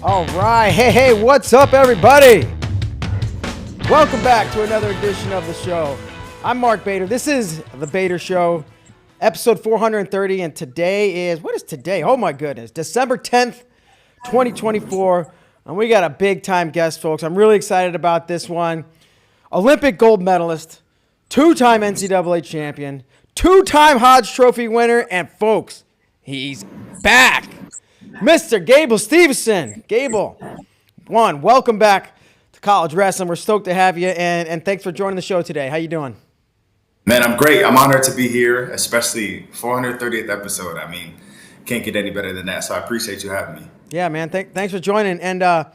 All right. Hey, what's up, everybody? Welcome back to another edition of the show. I'm Mark Bader. This is The Bader Show, episode 430, and today is, what is today? Oh, my goodness, December 10th, 2024, and we got a big-time guest, folks. I'm really excited about this one. Olympic gold medalist, two-time NCAA champion, two-time Hodge Trophy winner, and, folks, he's back. Mr. Gable Steveson. Gable, welcome back to college wrestling. We're stoked to have you, and thanks for joining the show today. How you doing? Man, I'm great. I'm honored to be here, especially 430th episode. I mean, can't get any better than that, so I appreciate you having me. Yeah, man, thanks for joining. And a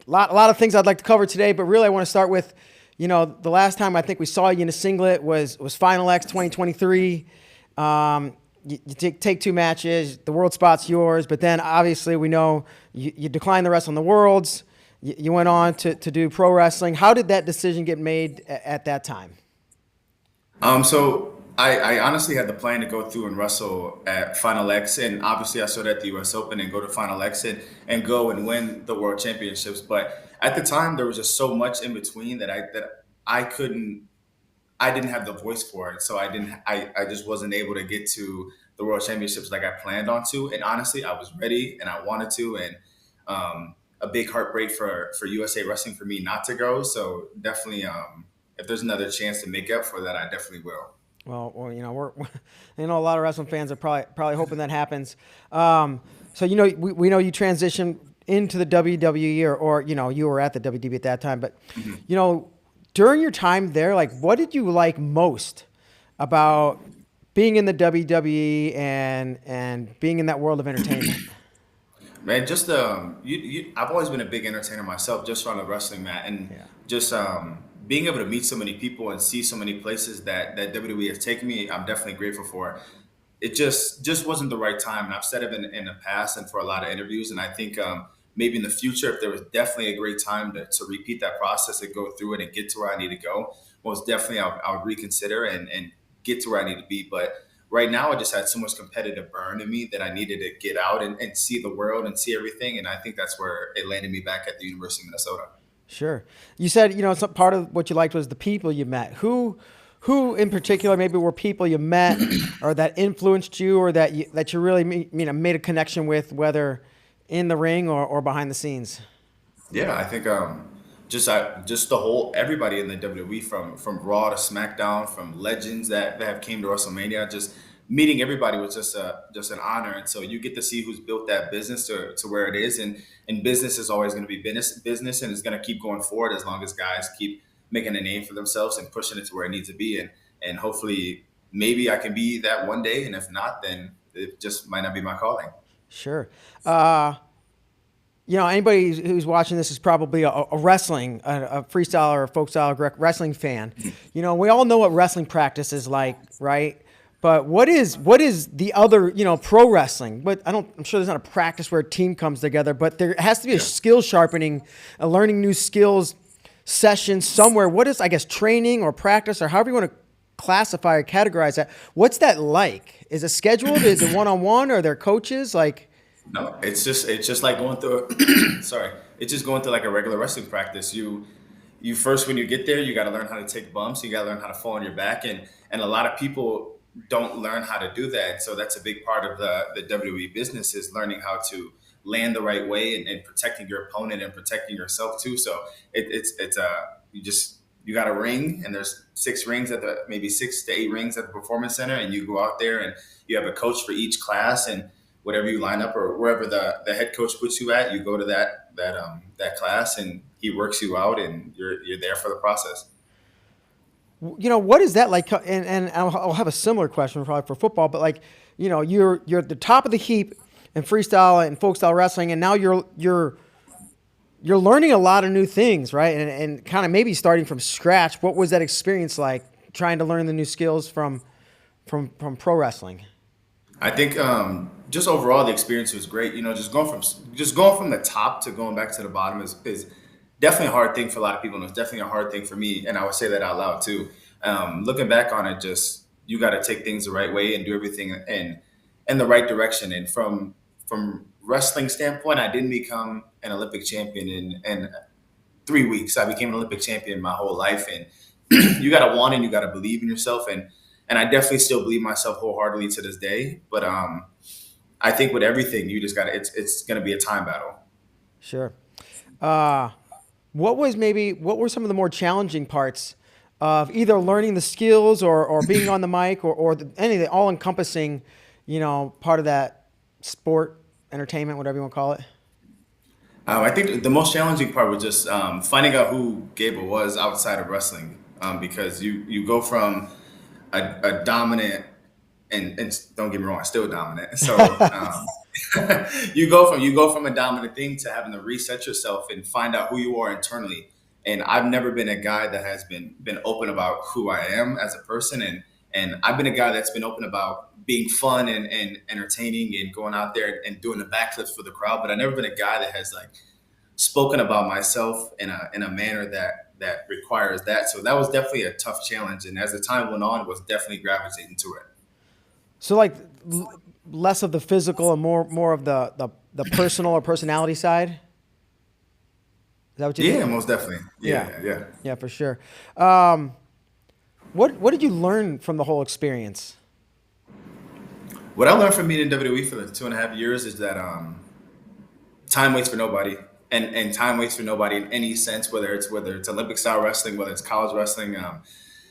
lot of things I'd like to cover today, but really I want to start with, the last time I think we saw you in a singlet was Final X 2023. You take two matches, the world spot's yours, but then obviously we know you declined the rest on the Worlds. You went on to do pro wrestling. How did that decision get made at that time? So I honestly had the plan to go through and wrestle at Final X, and obviously I started at the US Open and go to Final X and go and win the World Championships. But at the time, there was just so much in between that I didn't have the voice for it. So I just wasn't able to get to the World Championships like I planned on to. And honestly, I was ready and I wanted to. And a big heartbreak for USA Wrestling for me not to go. So definitely, if there's another chance to make up for that, I definitely will. Well, we're a lot of wrestling fans are probably hoping that happens. So we know you transitioned into the WWE or you were at the WWE at that time, but during your time there, like, what did you like most about being in the WWE and being in that world of entertainment? Man, just I've always been a big entertainer myself, just on the wrestling mat, and just being able to meet so many people and see so many places that WWE has taken me. I'm definitely grateful for. It just wasn't the right time, and I've said it in the past and for a lot of interviews, and I think maybe in the future, if there was definitely a great time to repeat that process and go through it and get to where I need to go, most definitely I would reconsider and get to where I need to be. But right now, I just had so much competitive burn in me that I needed to get out and see the world and see everything. And I think that's where it landed me back at the University of Minnesota. Sure. You said, some part of what you liked was the people you met. Who in particular maybe were people you met or that influenced you or that you really made a connection with, whether in the ring or behind the scenes? Yeah, I think just the whole everybody in the WWE from Raw to SmackDown, from legends that have came to WrestleMania, just meeting everybody was just an honor. And so you get to see who's built that business to where it is, and business is always going to be business, and it's going to keep going forward as long as guys keep making a name for themselves and pushing it to where it needs to be. And hopefully maybe I can be that one day, and if not, then it just might not be my calling. Sure. Anybody who's watching this is probably a wrestling, a freestyle or a folk style wrestling fan. We all know what wrestling practice is like, right? But what is the other, pro wrestling? But I'm sure there's not a practice where a team comes together, but there has to be a skill sharpening, a learning new skills session somewhere. What is, I guess, training or practice or however you want to classify or categorize that? What's that like? Is it scheduled? Is it one-on-one? Are there coaches? Like, no, it's just like going through it's just going through like a regular wrestling practice. You first, when you get there, you got to learn how to take bumps. You got to learn how to fall on your back, and a lot of people don't learn how to do that. So that's a big part of the WWE business, is learning how to land the right way and protecting your opponent and protecting yourself too. So you got a ring, and there's 6 rings maybe 6 to 8 rings at the Performance Center, and you go out there and you have a coach for each class, and whatever you line up or wherever the head coach puts you at, you go to that class and he works you out, and you're there for the process. What is that like? And I'll have a similar question probably for football, but like, you're at the top of the heap in freestyle and folk style wrestling, and now you're learning a lot of new things, right? And kind of maybe starting from scratch. What was that experience like, trying to learn the new skills from pro wrestling? I think just overall the experience was great. Just going from the top to going back to the bottom is definitely a hard thing for a lot of people, and it's definitely a hard thing for me. And I would say that out loud too. Looking back on it, just you got to take things the right way and do everything in the right direction. And from wrestling standpoint, I didn't become an Olympic champion in 3 weeks. I became an Olympic champion my whole life, and you got to want and you got to believe in yourself, and I definitely still believe myself wholeheartedly to this day. But I think with everything, you just got to. It's going to be a time battle. Sure. What were some of the more challenging parts of either learning the skills or being on the mic or anything all encompassing, part of that sport, entertainment, whatever you want to call it? I think the most challenging part was just finding out who Gable was outside of wrestling, because you go from a dominant and don't get me wrong, still dominant. So you go from a dominant thing to having to reset yourself and find out who you are internally. And I've never been a guy that has been open about who I am as a person, and I've been a guy that's been open about being fun and entertaining and going out there and doing the backflips for the crowd. But I've never been a guy that has like spoken about myself in a manner that requires that. So that was definitely a tough challenge. And as the time went on, was definitely gravitating to it. So like less of the physical and more of the personal or personality side. Is that what you think? Yeah, most definitely. Yeah, for sure. What did you learn from the whole experience? What I learned from being in WWE for the 2.5 years is that time waits for nobody, and time waits for nobody in any sense, whether it's Olympic style wrestling, whether it's college wrestling,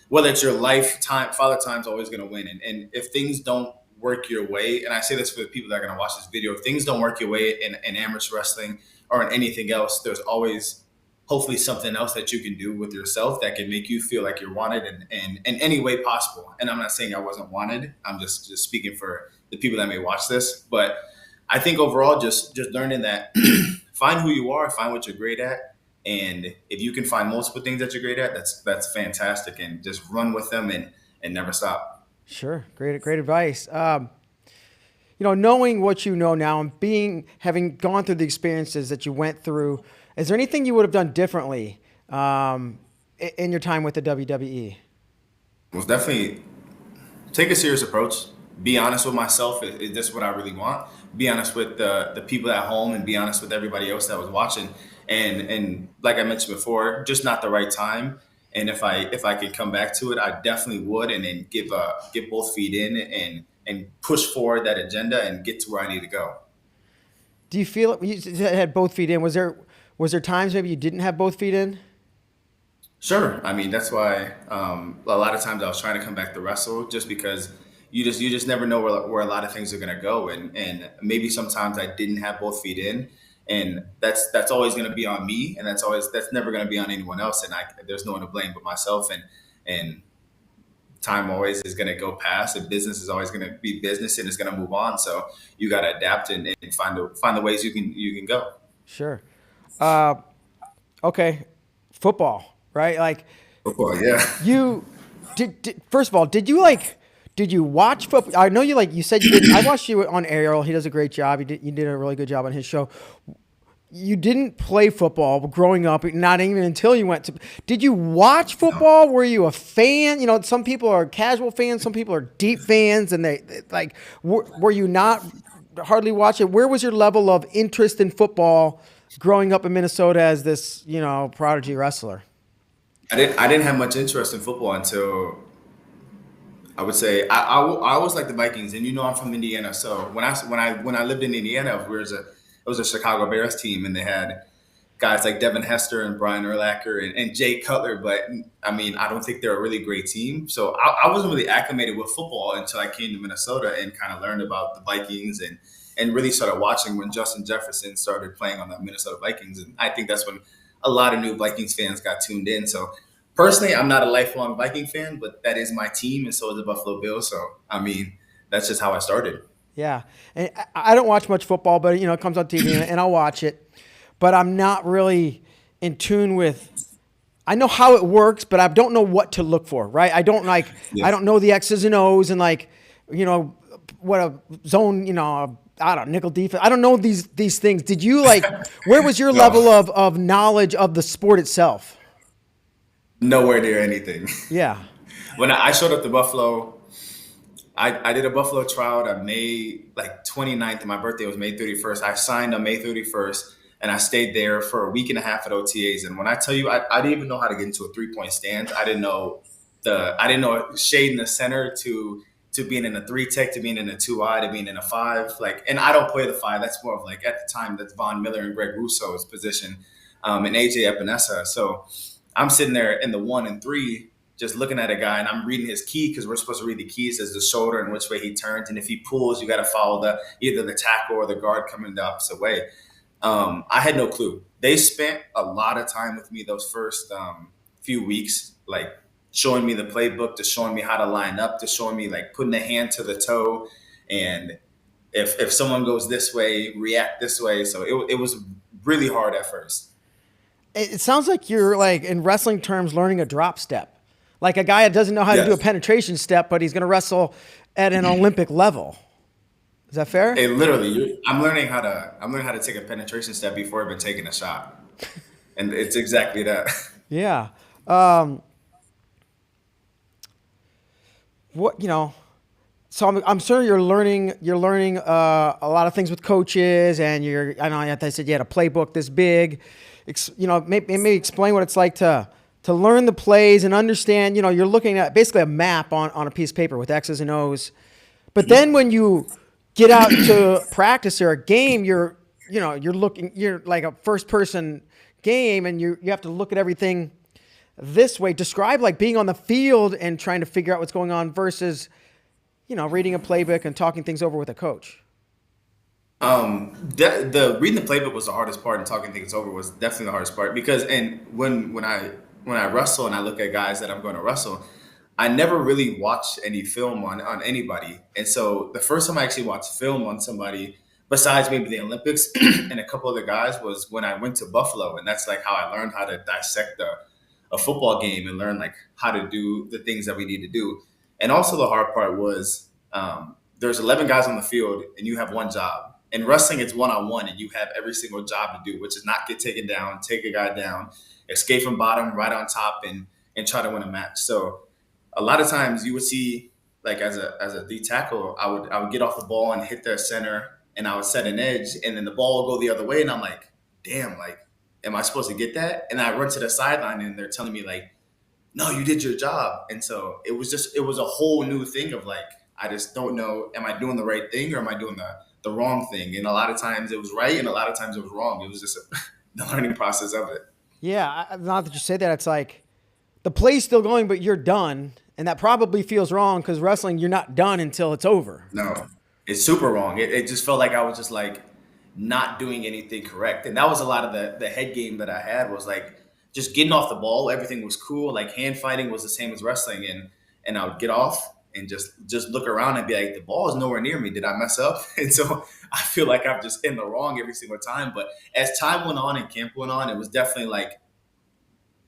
whether it's your lifetime. Father Time's always going to win, and if things don't work your way, and I say this for the people that are going to watch this video, if things don't work your way in amateur wrestling or in anything else, there's always hopefully something else that you can do with yourself that can make you feel like you're wanted in any way possible. And I'm not saying I wasn't wanted. I'm just speaking for the people that may watch this. But I think overall, just learning that find who you are, find what you're great at. And if you can find multiple things that you're great at, that's fantastic. And just run with them and never stop. Sure. Great advice. Knowing what you know now and having gone through the experiences that you went through, is there anything you would have done differently in your time with the WWE? Well, definitely take a serious approach. Be honest with myself. Is this what I really want? Be honest with the people at home and be honest with everybody else that was watching. And like I mentioned before, just not the right time. And if I could come back to it, I definitely would. And then get both feet in and push forward that agenda and get to where I need to go. Do you feel you had both feet in? Was there times maybe you didn't have both feet in? Sure. I mean, that's why a lot of times I was trying to come back to wrestle, just because you just never know where a lot of things are going to go. And maybe sometimes I didn't have both feet in, and that's always going to be on me. And that's never going to be on anyone else. And there's no one to blame but myself. And time always is going to go past, and business is always going to be business, and it's going to move on. So you got to adapt and find the ways you can go. Sure. Okay. Football, right? Like football. Yeah. You did first of all, did you watch football? I know you said you didn't. I watched you on Ariel. He does a great job. You did a really good job on his show. You didn't play football growing up, not even until you went to. Did you watch football? Were you a fan? Some people are casual fans, some people are deep fans, and they like. Were you not hardly watch it? Where was your level of interest in football growing up in Minnesota as this, prodigy wrestler? I didn't have much interest in football until, I would say, I always liked the Vikings, and I'm from Indiana. So when I lived in Indiana, it was a Chicago Bears team, and they had guys like Devin Hester and Brian Urlacher and Jay Cutler. But I mean, I don't think they're a really great team. So I wasn't really acclimated with football until I came to Minnesota and kind of learned about the Vikings and really started watching when Justin Jefferson started playing on the Minnesota Vikings. And I think that's when a lot of new Vikings fans got tuned in. So personally, I'm not a lifelong Viking fan, but that is my team, and so is the Buffalo Bills. So, I mean, that's just how I started. Yeah. And I don't watch much football, but, it comes on TV and I'll watch it. But I'm not really in tune with – I know how it works, but I don't know what to look for, right? I don't know the X's and O's and what a zone, I don't know, nickel defense. I don't know these things. Did you where was your level of knowledge of the sport itself? Nowhere near anything. Yeah. When I showed up to Buffalo, I did a Buffalo tryout on May like 29th, and my birthday was May 31st. I signed on May 31st, and I stayed there for a week and a half at OTAs. And when I tell you, I didn't even know how to get into a 3-point stance. I didn't know shade in the center to being in a 3-tech, to being in a 2-eye, to being in a 5. Like, and I don't play the 5. That's more of like, at the time, that's Von Miller and Greg Russo's position, and AJ Epinesa. So I'm sitting there in the 1 and 3, just looking at a guy, and I'm reading his key, because we're supposed to read the keys as the shoulder and which way he turns. And if he pulls, you got to follow either the tackle or the guard coming the opposite way. I had no clue. They spent a lot of time with me those first few weeks, like showing me the playbook, to showing me how to line up, to showing me like putting a hand to the toe, and if someone goes this way, react this way. So it was really hard at first. It sounds like you're, like, in wrestling terms, learning a drop step. Like a guy that doesn't know how to do a penetration step, but he's going to wrestle at an Olympic level. Is that fair? Literally, I'm learning how to take a penetration step before I've been taking a shot, and it's exactly that. Yeah. So I'm sure you're learning a lot of things with coaches, and I know I said you had a playbook this big. Maybe explain what it's like to learn the plays and understand. You're looking at basically a map on a piece of paper with X's and O's. But then when you get out to practice or a game, you're like a first person game, and you have to look at everything this way. Describe like being on the field and trying to figure out what's going on versus, reading a playbook and talking things over with a coach. The reading the playbook was the hardest part, and talking things over was definitely the hardest part, because when I wrestle and I look at guys that I'm going to wrestle, I never really watched any film on anybody. And so the first time I actually watched film on somebody, besides maybe the Olympics and a couple other guys, was when I went to Buffalo. And that's like how I learned how to dissect a football game and learn like how to do the things that we need to do. And also the hard part was there's 11 guys on the field and you have one job. In wrestling, it's one-on-one, and you have every single job to do, which is not get taken down, take a guy down, escape from bottom, right on top, and try to win a match. So a lot of times you would see, like as a D tackle, I would get off the ball and hit their center, and I would set an edge, and then the ball would go the other way, and I'm like, damn, like, am I supposed to get that? And I run to the sideline, and they're telling me like, no, you did your job. And so it was a whole new thing of like, I just don't know, am I doing the right thing or am I doing the wrong thing? And a lot of times it was right, and a lot of times it was wrong. It was just the learning process of it. Yeah, now that you say that, it's like the play's still going, but you're done. And that probably feels wrong, because wrestling, you're not done until it's over. No, it's super wrong. It just felt like I was just like not doing anything correct. And that was a lot of the head game that I had, was like just getting off the ball. Everything was cool. Like hand fighting was the same as wrestling. And I would get off and just look around and be like, the ball is nowhere near me. Did I mess up? And so I feel like I'm just in the wrong every single time. But as time went on and camp went on, it was definitely like,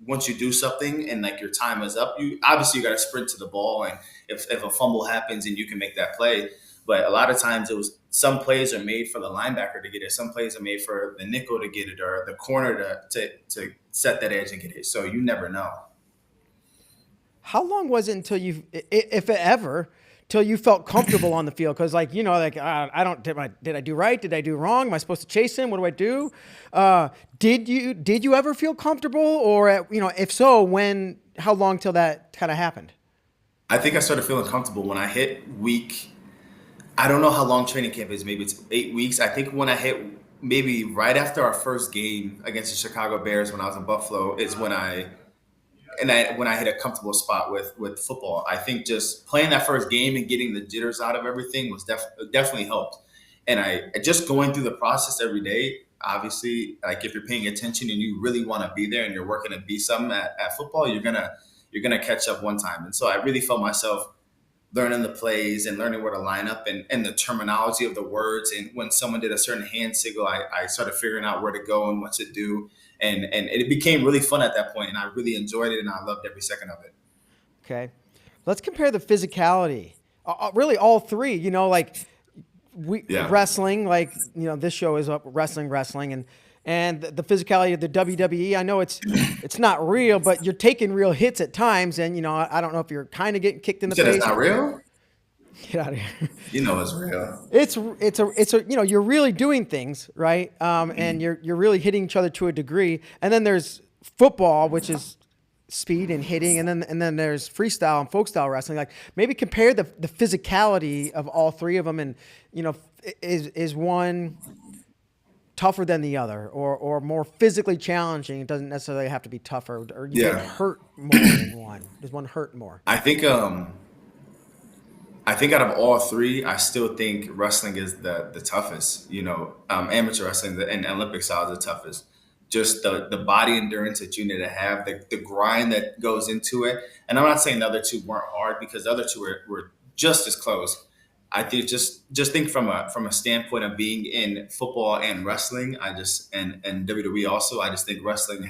once you do something and like your time is up, you got to sprint to the ball. And if a fumble happens, and you can make that play. But a lot of times it was, some plays are made for the linebacker to get it. Some plays are made for the nickel to get it, or the corner to set that edge and get it. So you never know. How long was it until you, if ever, till you felt comfortable on the field? Because did I do right? Did I do wrong? Am I supposed to chase him? What do I do? Did you ever feel comfortable, or if so, when? How long till that kind of happened? I think I started feeling comfortable when I hit week. I don't know how long training camp is. Maybe it's 8 weeks. I think when I hit maybe right after our first game against the Chicago Bears when I was in Buffalo is when I hit a comfortable spot with football. I think just playing that first game and getting the jitters out of everything was definitely helped. And I just going through the process every day, obviously, like if you're paying attention and you really want to be there and you're working to be something at football, you're gonna catch up one time. And so I really felt myself learning the plays and learning where to line up and the terminology of the words. And when someone did a certain hand signal, I started figuring out where to go and what to do. And it became really fun at that point, and I really enjoyed it, and I loved every second of it. Okay. Let's compare the physicality. Really all three, wrestling, this show is wrestling, and the physicality of the WWE. I know it's not real, but you're taking real hits at times, and I don't know if you're kind of getting kicked in the face. It's not real? Get out of here. You know it's real. It's a you're really doing things, right? And you're really hitting each other to a degree. And then there's football, which is speed and hitting, and then there's freestyle and folk style wrestling. Like, maybe compare the physicality of all three of them, and is one tougher than the other, or more physically challenging? It doesn't necessarily have to be tougher, or you get hurt more in one. Does one hurt more? I think out of all three, I still think wrestling is the toughest. Amateur wrestling and Olympic style is the toughest. Just the body endurance that you need to have, the grind that goes into it. And I'm not saying the other two weren't hard, because the other two were just as close. I think just think from a standpoint of being in football and wrestling, and WWE also, I just think wrestling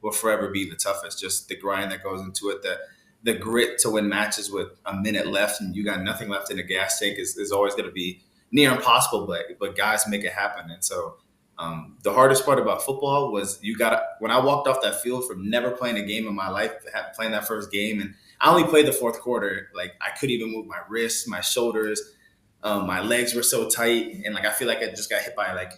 will forever be the toughest. Just the grind that goes into it, the grit to win matches with a minute left and you got nothing left in the gas tank is always going to be near impossible, but guys make it happen. And so the hardest part about football was when I walked off that field from never playing a game in my life, playing that first game, and I only played the fourth quarter. Like, I couldn't even move my wrists, my shoulders, my legs were so tight, and I feel like I just got hit by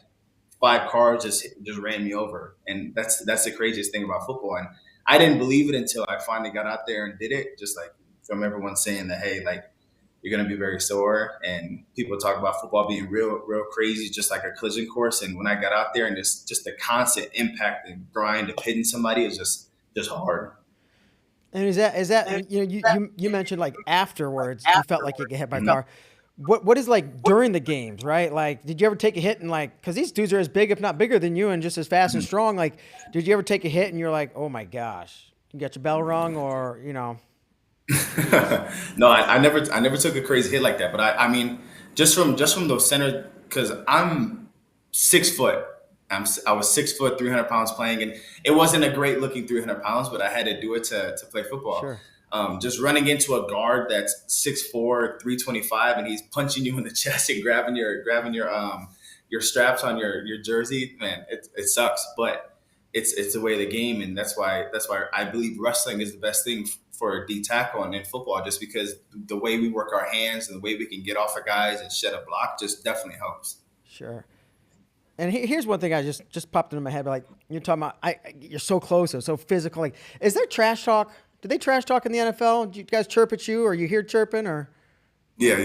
5 cars just ran me over. And that's the craziest thing about football. And I didn't believe it until I finally got out there and did it. Just from everyone saying that, hey, you're going to be very sore. And people talk about football being real, real crazy, just like a collision course. And when I got out there, and just the constant impact and grind of hitting somebody is just hard. And is that you mentioned afterwards you felt like you get hit by a car. What is during the games, right? Did you ever take a hit and because these dudes are as big, if not bigger than you, and just as fast and strong. Did you ever take a hit and you're like, oh my gosh, you got your bell rung, or No, I never took a crazy hit like that. But I mean, just from those center, because I'm 6 foot. I was 6 foot, 300 pounds playing, and it wasn't a great looking 300 pounds, but I had to do it to play football. Sure. Just running into a guard that's 6'4", 325, and he's punching you in the chest and grabbing your straps on your jersey, man, it sucks, but it's the way of the game, and that's why I believe wrestling is the best thing for a D tackle and in football, just because the way we work our hands and the way we can get off of guys and shed a block just definitely helps. Sure. And here's one thing I just popped into my head, you're talking about you're so close, so physical. Is there trash talk? Do they trash talk in the NFL? Do you guys chirp at you, or you hear chirping, or? Yeah.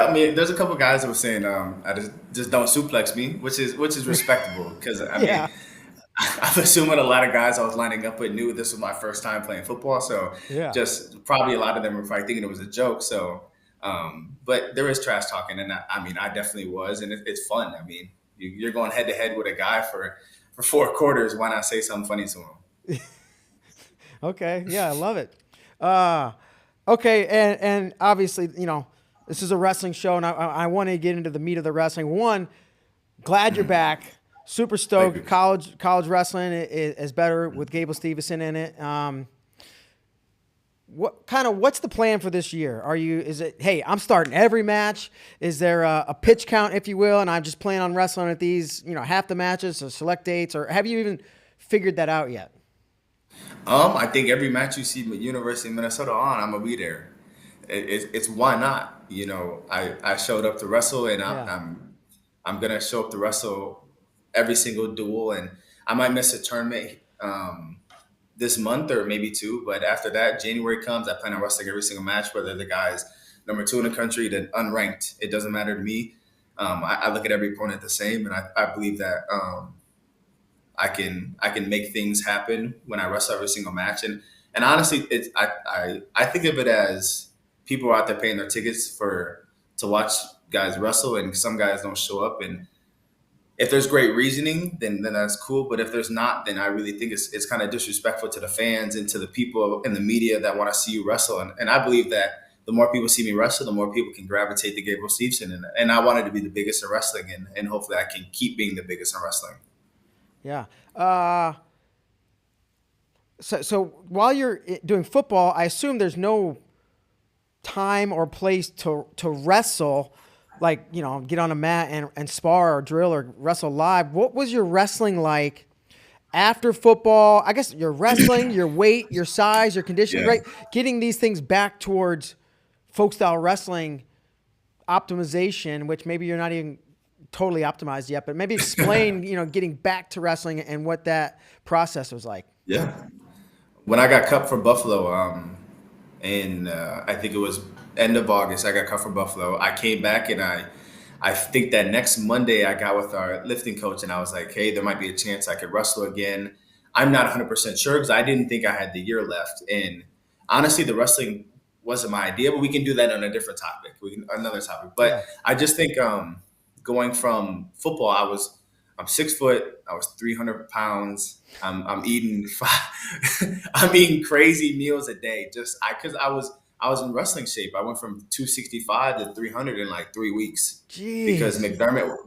I mean, there's a couple guys that were saying, I just don't suplex me, which is respectable, because I mean, I'm assuming a lot of guys I was lining up with knew this was my first time playing football, so just probably a lot of them were probably thinking it was a joke. So, but there is trash talking, and I definitely was, and it's fun. I mean, you're going head to head with a guy for 4 quarters. Why not say something funny to him? Okay. Yeah, I love it. Okay. And obviously, this is a wrestling show, and I want to get into the meat of the wrestling. One, glad you're back. Super stoked. College wrestling is better with Gable Steveson in it. What's the plan for this year? Hey, I'm starting every match? Is there a pitch count, if you will, and I'm just planning on wrestling at these, half the matches or select dates, or have you even figured that out yet? I think every match you see with University of Minnesota on, I'm gonna be there. It's why not? I showed up to wrestle, and I'm gonna show up to wrestle every single duel, and I might miss a tournament this month or maybe 2, but after that, January comes, I plan on wrestling every single match, whether the guy's number 2 in the country to unranked. It doesn't matter to me. I look at every opponent the same, and I believe that I can make things happen when I wrestle every single match. And honestly, I think of it as people are out there paying their tickets to watch guys wrestle, and some guys don't show up. And if there's great reasoning, then that's cool. But if there's not, then I really think it's kind of disrespectful to the fans and to the people in the media that want to see you wrestle. And I believe that the more people see me wrestle, the more people can gravitate to Gable Steveson. And I wanted to be the biggest in wrestling, and hopefully I can keep being the biggest in wrestling. Yeah. So while you're doing football, I assume there's no time or place to wrestle, get on a mat and spar or drill or wrestle live. What was your wrestling like after football? I guess your wrestling, your weight, your size, your conditioning, right? Getting these things back towards folk style wrestling optimization, which maybe you're not even totally optimized yet, but maybe explain, getting back to wrestling and what that process was like. Yeah. When I got cut from Buffalo, and I think it was end of August. I got cut from Buffalo. I came back and I think that next Monday I got with our lifting coach and I was like, hey, there might be a chance I could wrestle again. I'm not 100% sure because I didn't think I had the year left. And honestly, the wrestling wasn't my idea, but we can do that on a different topic. We can another topic. But Yeah. I just think going from football, I'm 6 foot. I was 300 pounds. I'm eating I'm eating crazy meals a day. Because I was in wrestling shape. I went from 265 to 300 in like 3 weeks because Jeez.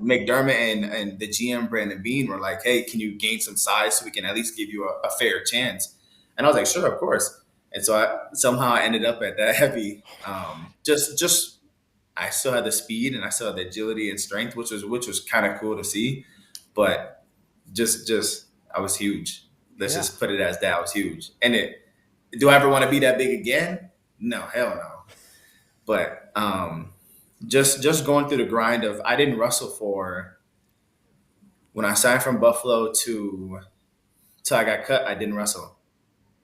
McDermott and the GM Brandon Bean were like, hey, can you gain some size so we can at least give you a fair chance? And I was like, sure, of course. And so I ended up at that heavy. Just I still had the speed and I still had the agility and strength, which was kind of cool to see. But just I was huge. Let's Yeah. just put it as that. I was huge. And do I ever want to be that big again? No, hell no. But just going through the grind of I didn't wrestle for when I signed from Buffalo to till I got cut. I didn't wrestle.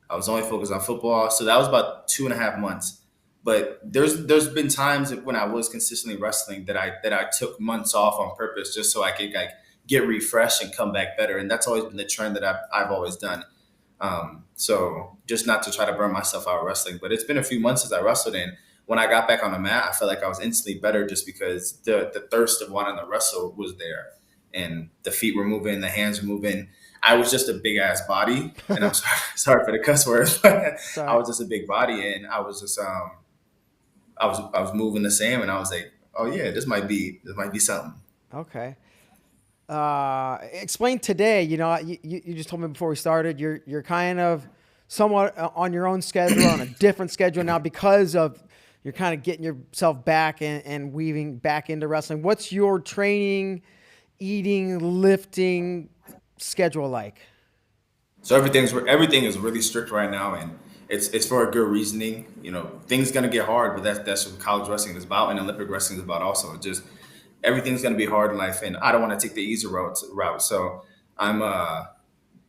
I was only focused on football. So that was about 2.5 months. But there's been times when I was consistently wrestling that I took months off on purpose just so I could like get refreshed and come back better. And that's always been the trend that I've always done. So just not to try to burn myself out wrestling, but it's been a few months since I wrestled. And when I got back on the mat, I felt like I was instantly better just because the thirst of wanting to wrestle was there, and the feet were moving, the hands were moving. I was just a big ass body, and I'm sorry for the cuss words, but I Sorry. was just a big body, and I was just I was moving the same, and I was like, oh yeah, this might be something. Okay. Explain today. You just told me before we started. You're kind of somewhat on your own schedule, on a different schedule now because of you're kind of getting yourself back and weaving back into wrestling. What's your training, eating, lifting schedule like? So everything is really strict right now, and it's for a good reasoning. Things gonna get hard, but that's what college wrestling is about, and Olympic wrestling is about also. Just everything's gonna be hard in life, and I don't want to take the easy route. So I'm I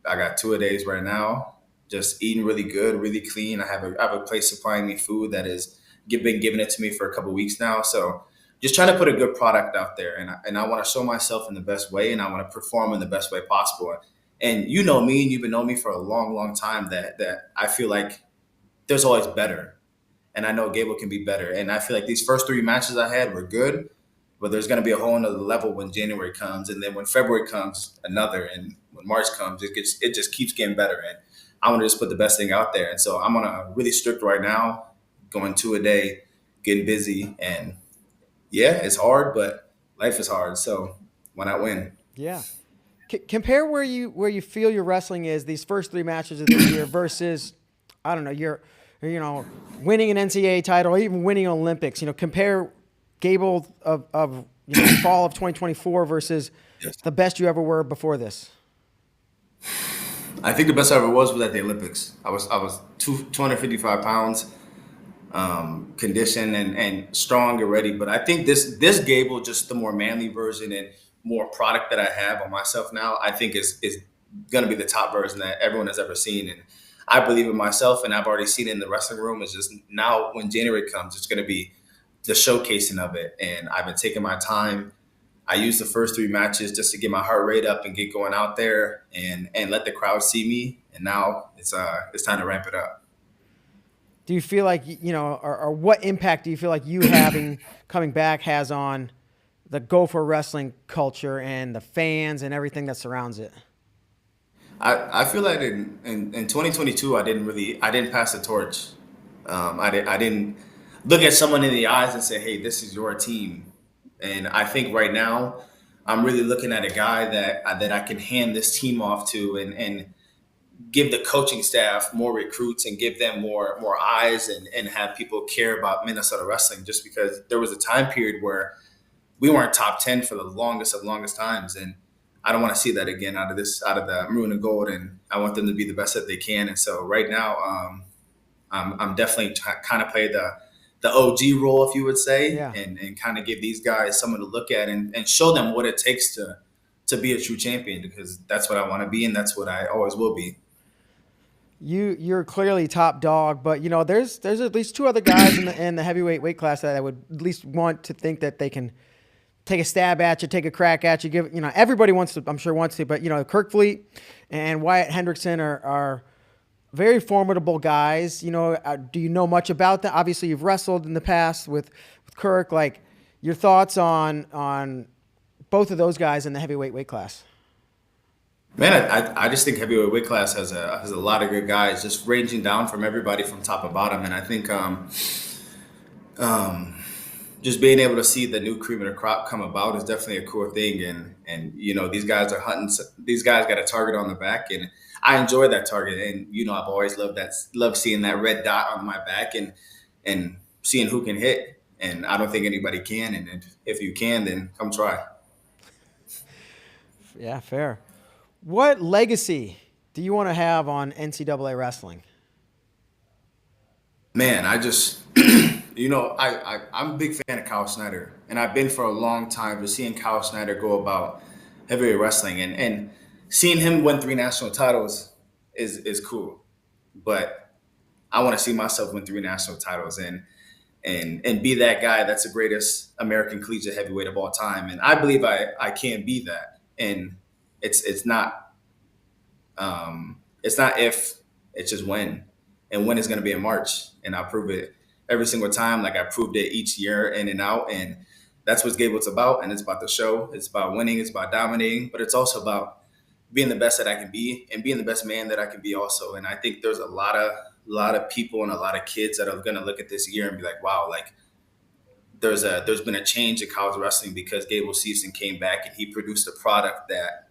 got 2 a days right now, just eating really good, really clean. I have a place supplying me food that is been giving it to me for a couple weeks now. So just trying to put a good product out there, and I want to show myself in the best way, and I want to perform in the best way possible. And you know me, and you've been knowing me for a long, long time. That I feel like there's always better, and I know Gable can be better. And I feel like these first 3 matches I had were good, but there's going to be a whole nother level when January comes, and then when February comes, another, and when March comes, it just keeps getting better. And I want to just put the best thing out there. And so I'm on a really strict right now, going 2 a day, getting busy, and yeah, it's hard, but life is hard. So why not win? Yeah. Compare where you feel your wrestling is these first 3 matches of this year versus I don't know winning an NCAA title, or even winning Olympics. Compare Gable of fall of 2024 versus Yes. the best you ever were before this. I think the best I ever was at the Olympics. I was 255 pounds, conditioned and strong and ready. But I think this Gable, just the more manly version and more product that I have on myself now, I think is going to be the top version that everyone has ever seen. And I believe in myself, and I've already seen it in the wrestling room. It's just now when January comes, it's going to be the showcasing of it. And I've been taking my time. I used the first 3 matches just to get my heart rate up and get going out there and let the crowd see me. And now it's time to ramp it up. Do you feel like or what impact do you feel like you having coming back has on the Go for Wrestling culture and the fans and everything that surrounds it? I feel like in 2022 I didn't pass the torch. I didn't look at someone in the eyes and say, hey, this is your team. And I think right now I'm really looking at a guy that I can hand this team off to and give the coaching staff more recruits and give them more eyes and have people care about Minnesota wrestling, just because there was a time period where we weren't top 10 for the longest of longest times. And I don't want to see that again out of the maroon and gold. And I want them to be the best that they can. And so right now, I'm definitely kind of play OG role, if you would say, Yeah. and kind of give these guys someone to look at and show them what it takes to be a true champion, because that's what I want to be and that's what I always will be. You're clearly top dog, but there's at least two other guys in the heavyweight weight class that I would at least want to think that they can take a stab at you, take a crack at you. Everybody wants to, I'm sure wants to, but Kirk Fleet and Wyatt Hendrickson are very formidable guys. Do you know much about that? Obviously, you've wrestled in the past with Kirk. Like, your thoughts on both of those guys in the heavyweight weight class? Man, I just think heavyweight weight class has a lot of good guys, just ranging down from everybody from top to bottom. And I think just being able to see the new cream of the crop come about is definitely a cool thing. And these guys are hunting. These guys got a target on the back, and I enjoy that target. And I've always loved seeing that red dot on my back and seeing who can hit. And I don't think anybody can. And if you can, then come try. Yeah, fair. What legacy do you want to have on NCAA wrestling? Man, I just, I'm a big fan of Kyle Snyder, and I've been for a long time. Just seeing Kyle Snyder go about heavyweight wrestling and seeing him win 3 national titles is cool. But I want to see myself win 3 national titles and be that guy that's the greatest American collegiate heavyweight of all time. And I believe I can be that. And it's not if, it's just when. And when is going to be in March. And I'll prove it every single time. Like I proved it each year in and out. And that's what Gable's about. And it's about the show. It's about winning. It's about dominating. But it's also about being the best that I can be and being the best man that I can be also. And I think there's a lot of people and a lot of kids that are going to look at this year and be like, wow, like there's been a change in college wrestling because Gable Steveson came back and he produced a product that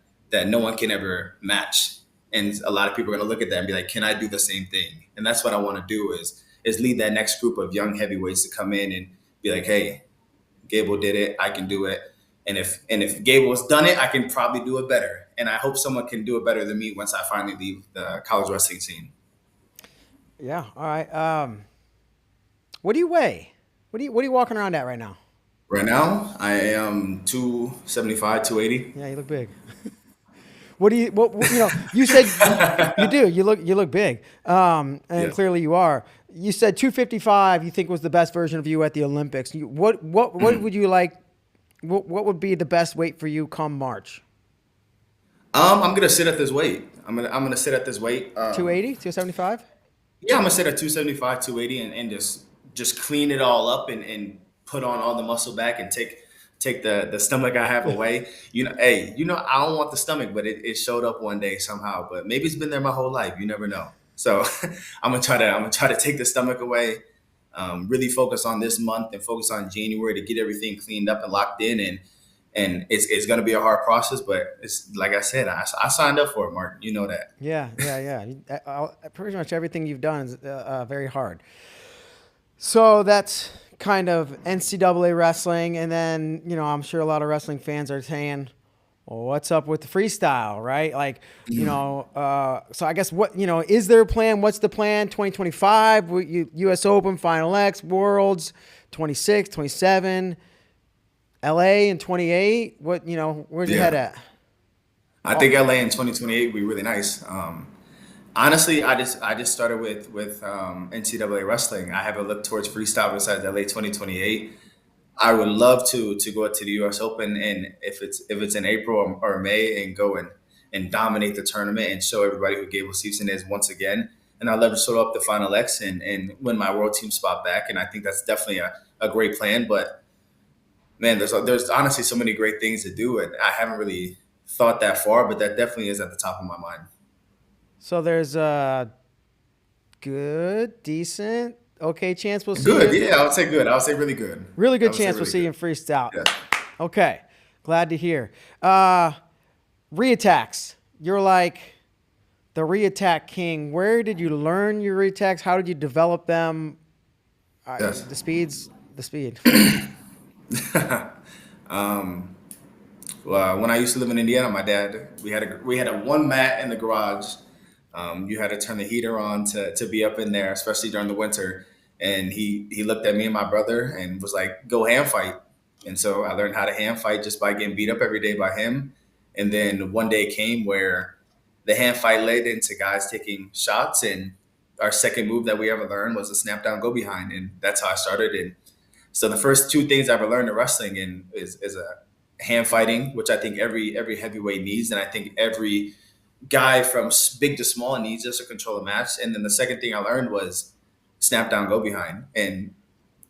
no one can ever match. And a lot of people are going to look at that and be like, can I do the same thing? And that's what I want to do is lead that next group of young heavyweights to come in and be like, hey, Gable did it. I can do it. And if Gable's done it, I can probably do it better. And I hope someone can do it better than me once I finally leave the college wrestling scene. Yeah. All right. What do you weigh? What are you walking around at right now? Right now, I am 275, 280. Yeah, you look big. What you said you do. You look big. Clearly you are. You said 255 you think was the best version of you at the Olympics. What would you like? What would be the best weight for you come March? I'm gonna sit at this weight. I'm gonna sit at this weight. 280, 275? Yeah, I'm gonna sit at 275, 280 and just clean it all up and put on all the muscle back and take the stomach I have away. I don't want the stomach, but it showed up one day somehow. But maybe it's been there my whole life. You never know. So I'm gonna try to take the stomach away. Really focus on this month and focus on January to get everything cleaned up and locked in. And it's gonna be a hard process, but it's like I said, I signed up for it, Mark. You know that. Yeah. Pretty much everything you've done is very hard. So that's kind of NCAA wrestling, and then I'm sure a lot of wrestling fans are saying, well, what's up with the freestyle, right? Like, so I guess is there a plan? What's the plan? 2025 US Open, Final X, Worlds, 26, 27, LA in 28. Where's your head at? I think LA in 2028 would be really nice. Honestly, I just started with NCAA wrestling. I haven't looked towards freestyle besides LA 2028. I would love to go to the US Open, and if it's in April or May, and go and dominate the tournament and show everybody who Gable Steveson is once again. And I'd love to show up the Final X and win my world team spot back. And I think that's definitely a great plan. But man, there's honestly so many great things to do, and I haven't really thought that far, but that definitely is at the top of my mind. So there's a good, decent, okay chance we'll see good, you. Yeah, I would say good. I would say really good. Really good chance we'll see you in freestyle. Yeah. Okay, glad to hear. Reattacks. You're like the reattack king. Where did you learn your reattacks? How did you develop them? Yes. The speed. Well, when I used to live in Indiana, my dad, we had a one mat in the garage. You had to turn the heater on to be up in there, especially during the winter. And he looked at me and my brother and was like, "Go hand fight." And so I learned how to hand fight just by getting beat up every day by him. And then one day came where the hand fight led into guys taking shots, and our second move that we ever learned was a snap down go behind, and that's how I started. And so the first two things I ever learned in wrestling is a hand fighting, which I think every heavyweight needs, and I think every guy from big to small needs just to control a match. And then the second thing I learned was snap down go behind. And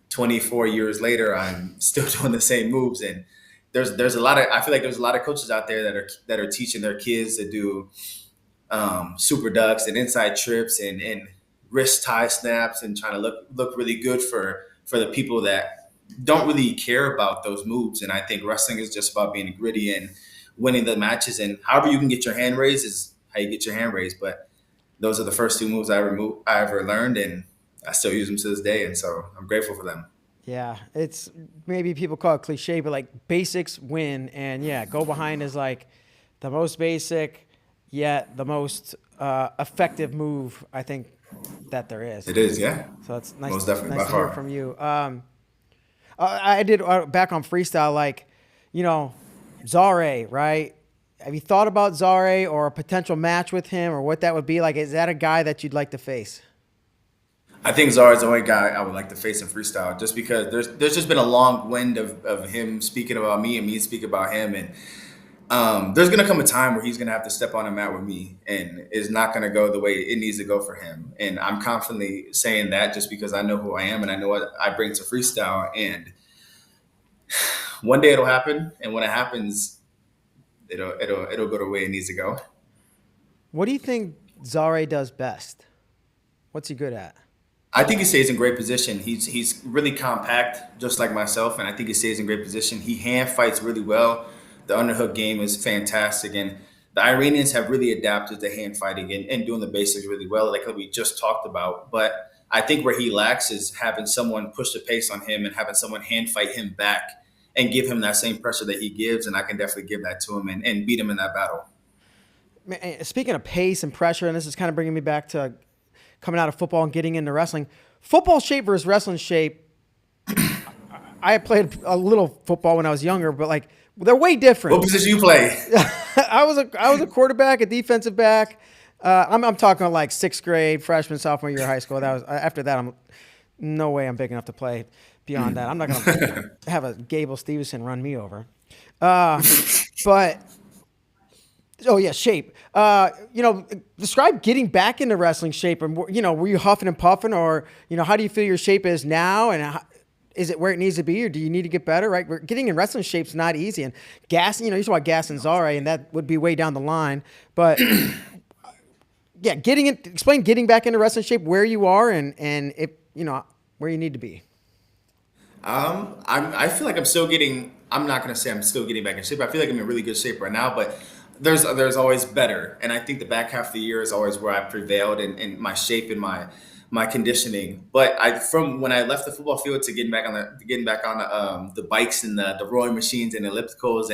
24 years later, I'm still doing the same moves. And there's a lot of I feel like there's a lot of coaches out there that are teaching their kids to do super ducks and inside trips and wrist tie snaps and trying to look really good for the people that don't really care about those moves. And I think wrestling is just about being gritty and winning the matches. And however you can get your hand raised is how you get your hand raised. But those are the first two moves I ever learned, and I still use them to this day. And so I'm grateful for them. Yeah, it's maybe people call it cliche, but like basics win. And yeah, go behind is like the most basic, yet the most effective move I think that there is. It is, yeah. So it's nice, Most definitely, nice by to hear far. from you. I did back on freestyle, like, you know, Zare, right? Have you thought about Zare or a potential match with him or what that would be like? Is that a guy that you'd like to face? I think Czar is the only guy I would like to face in freestyle, just because there's just been a long wind of him speaking about me and me speaking about him, and there's gonna come a time where he's gonna have to step on a mat with me, and it's not gonna go the way it needs to go for him. And I'm confidently saying that just because I know who I am and I know what I bring to freestyle. And one day it'll happen, and when it happens, it'll go the way it needs to go. What do you think Zare does best? What's he good at? I think he stays in great position. He's really compact, just like myself, and I think he stays in great position. He hand fights really well. The underhook game is fantastic, and the Iranians have really adapted to hand fighting and doing the basics really well, like we just talked about. But I think where he lacks is having someone push the pace on him and having someone hand fight him back and give him that same pressure that he gives, and I can definitely give that to him and beat him in that battle. Speaking of pace and pressure, and this is kind of bringing me back to coming out of football and getting into wrestling. Football shape versus wrestling shape. I played a little football when I was younger, but like they're way different. What position you play? I was a quarterback, a defensive back. I'm talking like sixth grade, freshman, sophomore year of high school. That was after that. I'm no way I'm big enough to play beyond that. I'm not gonna have a Gable Steveson run me over. But oh yeah, shape. Describe getting back into wrestling shape, and were you huffing and puffing, or how do you feel your shape is now, and is it where it needs to be, or do you need to get better? Right, getting in wrestling shape's not easy, and gas. You talk about gas and Zare, and that would be way down the line. But yeah, explain getting back into wrestling shape, where you are, and if where you need to be. I feel like I'm still getting. I'm not gonna say I'm still getting back in shape. I feel like I'm in really good shape right now, but there's always better. And I think the back half of the year is always where I prevailed in my shape and my conditioning. But from when I left the football field to getting back on the bikes and the rowing machines and ellipticals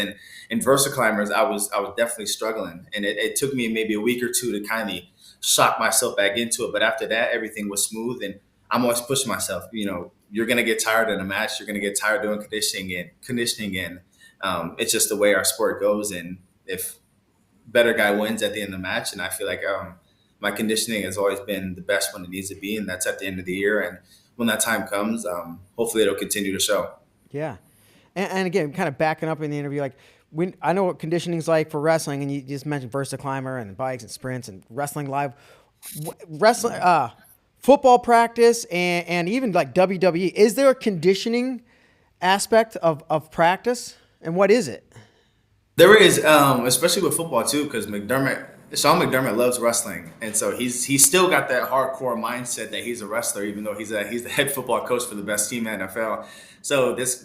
and Versa climbers, I was definitely struggling, and it took me maybe a week or two to kind of shock myself back into it. But after that, everything was smooth, and I'm always pushing myself. You're gonna get tired in a match. You're gonna get tired doing conditioning, and it's just the way our sport goes. And if better guy wins at the end of the match, and I feel like my conditioning has always been the best when it needs to be, and that's at the end of the year. And when that time comes, hopefully it'll continue to show. Yeah. And again, kind of backing up in the interview, like when I know what conditioning's like for wrestling, and you just mentioned Versa Climber and bikes and sprints and wrestling live, wrestling, football practice, and even like WWE. Is there a conditioning aspect of practice, and what is it? There is, especially with football too, because Sean McDermott loves wrestling, and so he's still got that hardcore mindset that he's a wrestler, even though he's the head football coach for the best team in the NFL. So this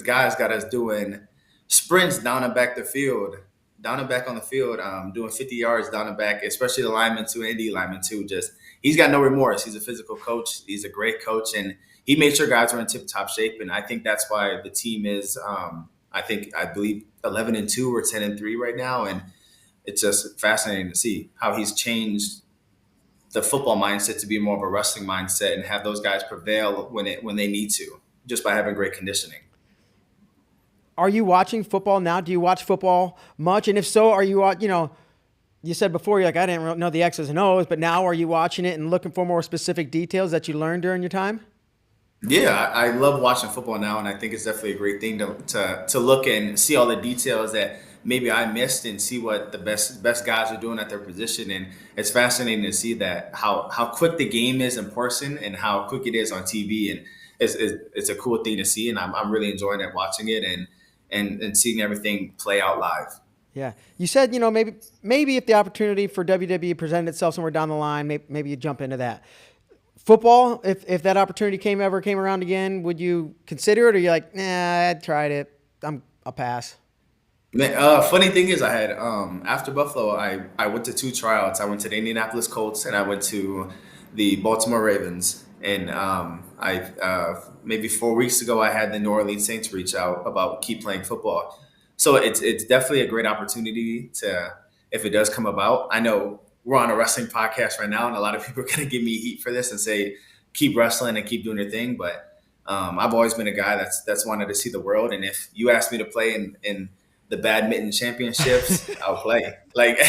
guy's got us doing sprints down and back the field, down and back on the field, doing 50 yards down and back, especially the linemen too, and the linemen too. Just he's got no remorse. He's a physical coach. He's a great coach, and he made sure guys were in tip top shape. And I think that's why the team is, I believe 11-2 or 10-3 right now, and it's just fascinating to see how he's changed the football mindset to be more of a wrestling mindset and have those guys prevail when they need to, just by having great conditioning. Are you watching football now? Do you watch football much? And if so, are you, you said before, you're like, I didn't really know the X's and O's, but now are you watching it and looking for more specific details that you learned during your time? Yeah, I love watching football now, and I think it's definitely a great thing to look and see all the details that maybe I missed and see what the best guys are doing at their position. And it's fascinating to see that how quick the game is in person and how quick it is on TV. And it's a cool thing to see, and I'm really enjoying it, watching it and seeing everything play out live. Yeah. You said, maybe if the opportunity for WWE presented itself somewhere down the line, maybe you jump into that. Football, if that opportunity came around again, would you consider it, or you're like, nah, I tried it, I'll pass? Funny thing is, I had after Buffalo, I went to 2 tryouts. I went to the Indianapolis Colts and I went to the Baltimore Ravens. And I maybe 4 weeks ago, I had the New Orleans Saints reach out about keep playing football. So it's definitely a great opportunity to, if it does come about. I know we're on a wrestling podcast right now, and a lot of people are going to give me heat for this and say keep wrestling and keep doing your thing. But I've always been a guy that's wanted to see the world. And if you asked me to play in the badminton championships, I'll play. Like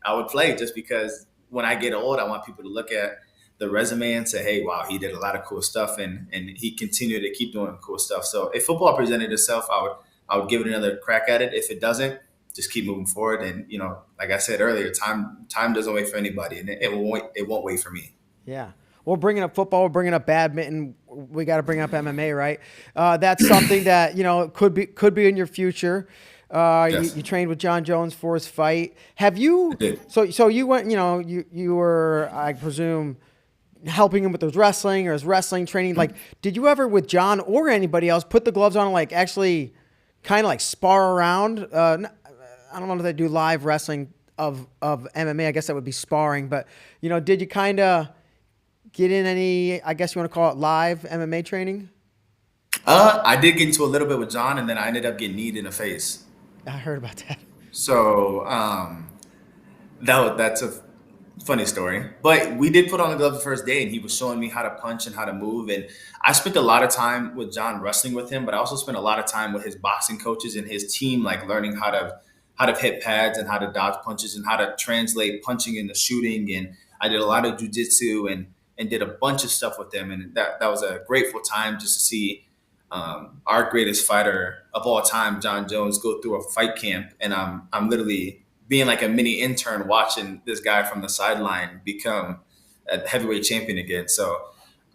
I would play just because when I get old, I want people to look at the resume and say, hey, wow, he did a lot of cool stuff and he continued to keep doing cool stuff. So if football presented itself, I would give it another crack at it. If it doesn't, just keep moving forward. And, like I said earlier, time doesn't wait for anybody, and it won't wait for me. Yeah. Well, bringing up football, we're bringing up badminton. We got to bring up MMA, right? That's something that, could be in your future. Yes. You trained with John Jones for his fight. Have you? I did. So you went. You were, I presume, helping him with his wrestling or his wrestling training. Like, did you ever, with John or anybody else, put the gloves on and like actually kind of like spar around? I don't know if they do live wrestling of MMA. I guess that would be sparring. But did you kind of get in any? I guess you want to call it live MMA training? I did get into a little bit with John, and then I ended up getting kneed in the face. I heard about that. So that's a funny story. But we did put on the gloves the first day, and he was showing me how to punch and how to move. And I spent a lot of time with John wrestling with him, but I also spent a lot of time with his boxing coaches and his team, like learning how to hit pads and how to dodge punches and how to translate punching into shooting. And I did a lot of jujitsu and did a bunch of stuff with them. And that was a grateful time just to see our greatest fighter of all time, John Jones, go through a fight camp. And I'm literally being like a mini intern watching this guy from the sideline become a heavyweight champion again. So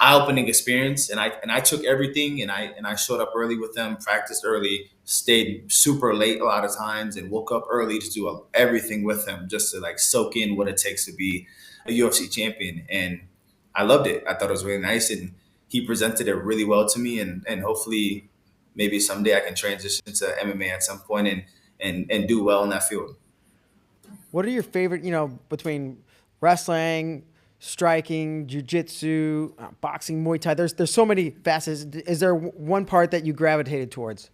eye-opening experience. And I took everything and I showed up early with them, practiced early, stayed super late a lot of times, and woke up early to do everything with them just to like soak in what it takes to be a UFC champion. And I loved it. I thought it was really nice. And he presented it really well to me, and hopefully maybe someday I can transition to MMA at some point and do well in that field. What are your favorite, between wrestling, striking, jiu-jitsu, boxing, Muay Thai? There's so many facets. Is there one part that you gravitated towards?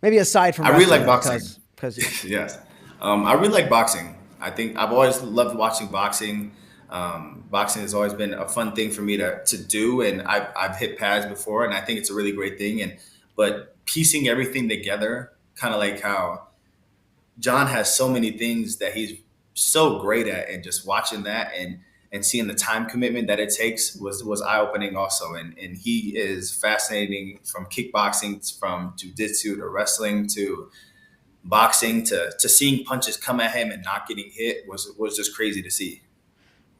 Maybe aside from I really wrestling, like boxing. because Yes. I really like boxing. I think I've always loved watching boxing. Boxing has always been a fun thing for me to do, and I've hit pads before, and I think it's a really great thing. But piecing everything together, kind of like how John has so many things that he's so great at, and just watching that and seeing the time commitment that it takes was eye opening also. And he is fascinating, from kickboxing, from jujitsu to wrestling to boxing to seeing punches come at him and not getting hit was just crazy to see.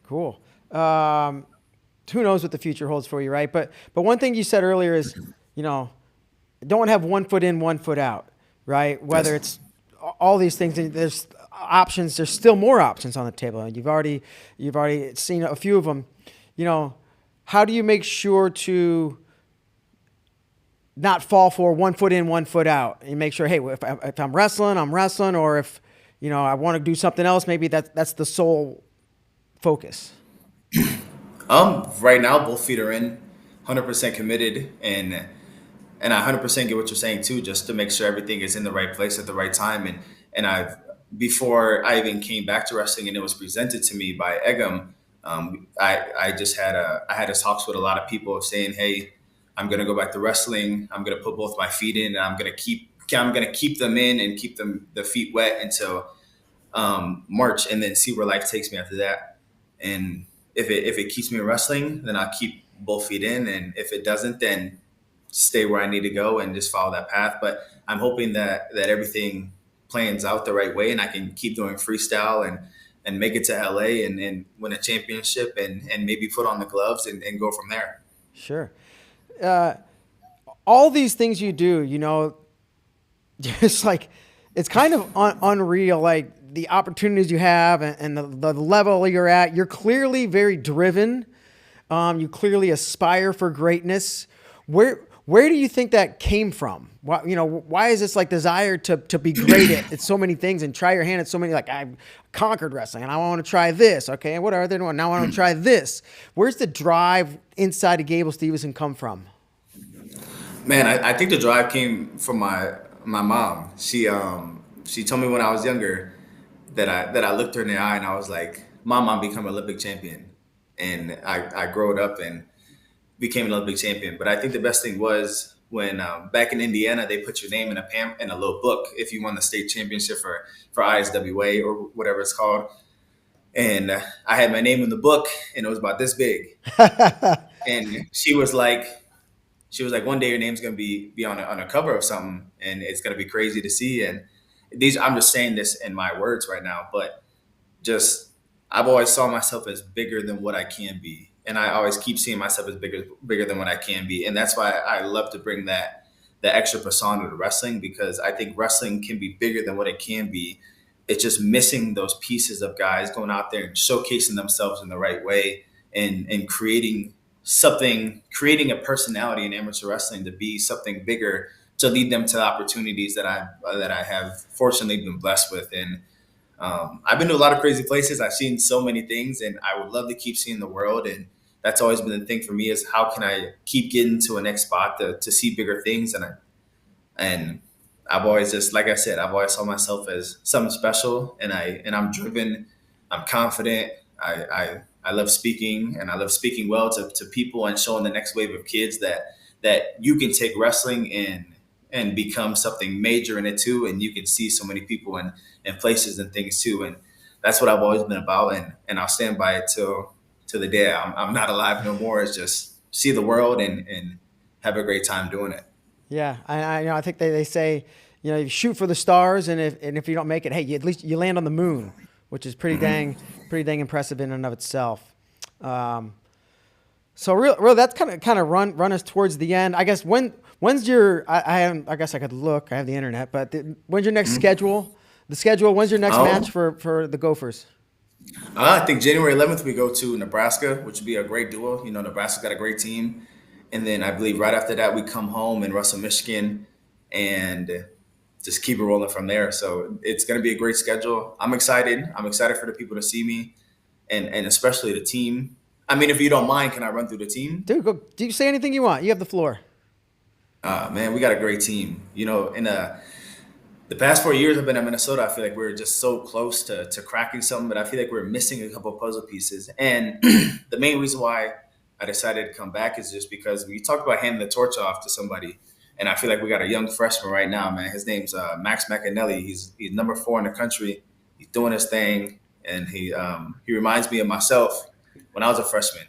cool. Who knows what the future holds for you, right? But one thing you said earlier is, don't have 1 foot in, 1 foot out, right? Whether it's all these things, there's options. There's still more options on the table. You've already seen a few of them. How do you make sure to not fall for 1 foot in, 1 foot out? You make sure, hey, if I'm wrestling, I'm wrestling, or if I want to do something else, maybe that's the sole focus. Right now, both feet are in, 100% committed, and I 100% get what you're saying too, just to make sure everything is in the right place at the right time. And before I even came back to wrestling and it was presented to me by Egum, I just had I had a talks with a lot of people saying, hey, I'm gonna go back to wrestling. I'm gonna put both my feet in, and I'm gonna keep them in and keep them the feet wet until March, and then see where life takes me after that. And if it keeps me wrestling, then I'll keep both feet in, and if it doesn't, then stay where I need to go and just follow that path. But I'm hoping that everything plans out the right way, and I can keep doing freestyle and make it to LA and win a championship and maybe put on the gloves and go from there. Sure. Uh, all these things you do, you know, just like it's kind of unreal, like the opportunities you have and the level you're at. You're clearly very driven. You clearly aspire for greatness. Where do you think that came from? Why, you know, why is this like desire to be great at so many things and try your hand at so many, like I've conquered wrestling and I want to try this. Okay. And what are they doing? Now I want to try this. Where's the drive inside of Gable Steveson come from? Man, I think the drive came from my mom. She told me when I was younger that I looked her in the eye and I was like, Mom, I'm becoming Olympic champion. And I grew up and became an Olympic champion. But I think the best thing was when back in Indiana, they put your name in in a little book if you won the state championship for ISWA or whatever it's called. And I had my name in the book, and it was about this big. And she was like, one day your name's gonna be on a cover of something, and it's gonna be crazy to see. And I'm just saying this in my words right now, but just I've always saw myself as bigger than what I can be, and I always keep seeing myself as bigger than what I can be, and that's why I love to bring the extra persona to wrestling, because I think wrestling can be bigger than what it can be. It's just missing those pieces of guys going out there and showcasing themselves in the right way and creating a personality in amateur wrestling to be something bigger, to lead them to the opportunities that I have fortunately been blessed with. And I've been to a lot of crazy places. I've seen so many things, and I would love to keep seeing the world. And that's always been the thing for me, is how can I keep getting to a next spot to see bigger things. And I've always, just like I said, I've always saw myself as something special, and I'm driven, I'm confident. I love speaking, and I love speaking well to people and showing the next wave of kids that you can take wrestling and become something major in it too, and you can see so many people and places and things too. And that's what I've always been about, and I'll stand by it till the day I'm not alive no more. Is just see the world and have a great time doing it. Yeah, I you know, I think they say, you know, you shoot for the stars, and if you don't make it, hey, at least you land on the moon, which is pretty dang impressive in and of itself. So real that's kind of run us towards the end. I guess when's your I guess I could look. I have the internet, but when's your next schedule? The schedule. When's your next match for the Gophers? I think January 11th we go to Nebraska, which would be a great duel. You know, Nebraska's got a great team. And then I believe right after that, we come home and wrestle Michigan and just keep it rolling from there. So it's going to be a great schedule. I'm excited. I'm excited for the people to see me and especially the team. I mean, if you don't mind, can I run through the team? Dude, go. Do you say anything you want? You have the floor. Man, we got a great team. You know, in the past 4 years I've been in Minnesota, I feel like we're just so close to cracking something, but I feel like we're missing a couple of puzzle pieces. And the main reason why I decided to come back is just because we talked about handing the torch off to somebody. And I feel like we got a young freshman right now, man. His name's Max McAnally. He's number 4 in the country. He's doing his thing. And he reminds me of myself when I was a freshman.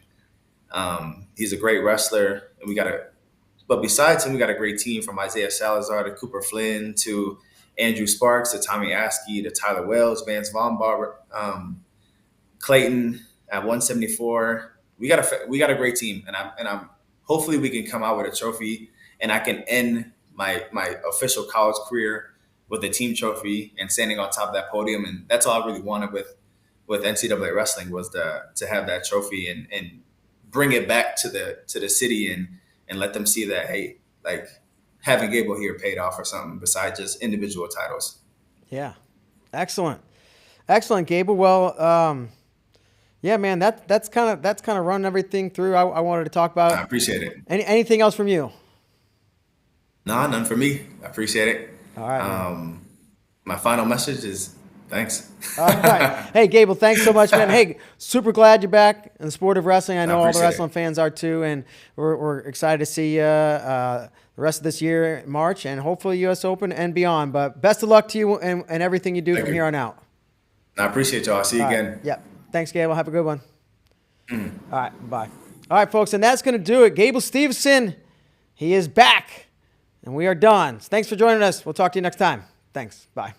He's a great wrestler. And but besides him, we got a great team, from Isaiah Salazar to Cooper Flynn to Andrew Sparks to Tommy Askey to Tyler Wells, Vance Von Barber, Clayton at 174. We got a great team, and I'm hopefully we can come out with a trophy, and I can end my official college career with a team trophy and standing on top of that podium. And that's all I really wanted with NCAA wrestling, was to have that trophy and bring it back to the city and let them see that, hey, like, having Gable here paid off or something besides just individual titles. Yeah, excellent, Gable. Well, yeah, man, that's kind of run everything through I wanted to talk about. I appreciate it. Anything else from you? Nah, none for me. I appreciate it. All right. My final message is Thanks. All right. Hey, Gable, thanks so much, man. Hey, super glad you're back in the sport of wrestling. I know all the wrestling fans are too, and we're excited to see you the rest of this year, March, and hopefully U.S. Open and beyond. But best of luck to you and everything you do from here on out. I appreciate y'all. I'll see you again. Yep. Thanks, Gable. Have a good one. All right. Bye. All right, folks, and that's going to do it. Gable Steveson, he is back, and we are done. Thanks for joining us. We'll talk to you next time. Thanks. Bye.